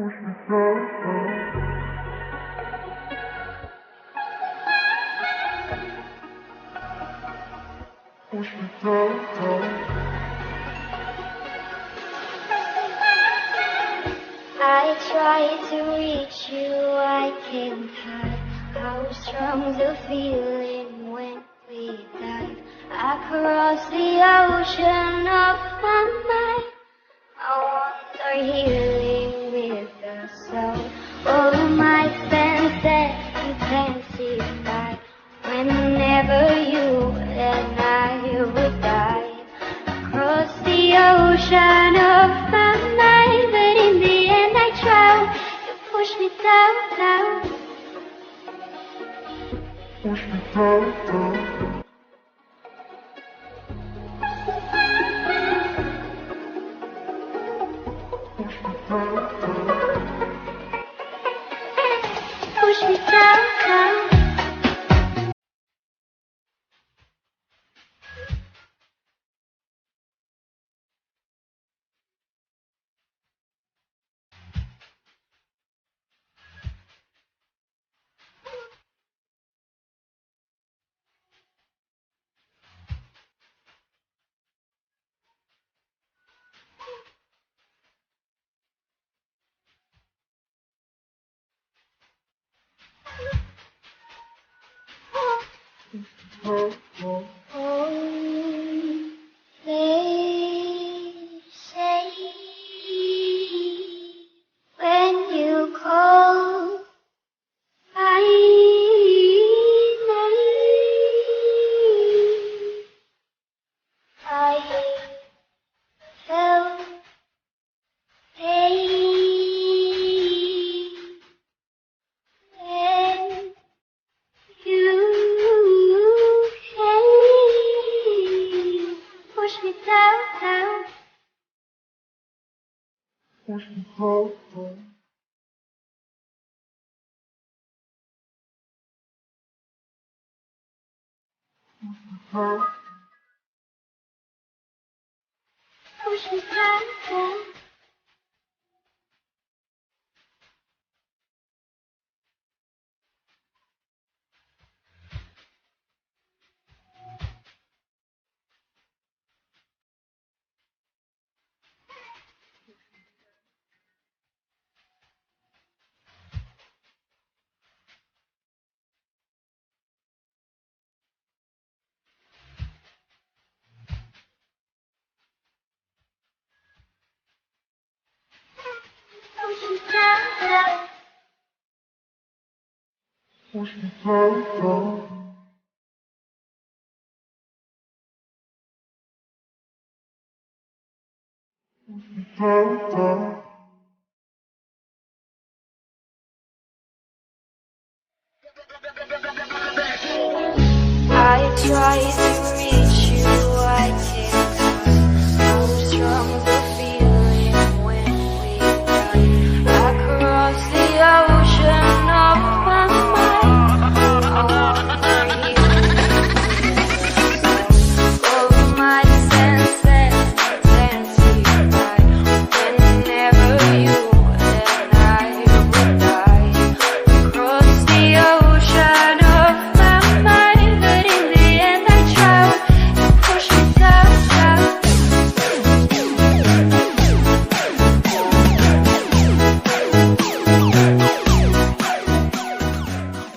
I try to reach you, I can't hide how strong the feeling when we dive across the ocean of my mind. I wander healing with the soul. All my senses intensify whenever you and I would dive across the ocean of my mind. But in the end I drown. You push me down, down. Push me down, down. Push me down, down. They say when you call my name, I felt pain. When you came, push me down, down. Push me down, down. Push me down, down. Push me down, down. Push me down, down. Push me down, down.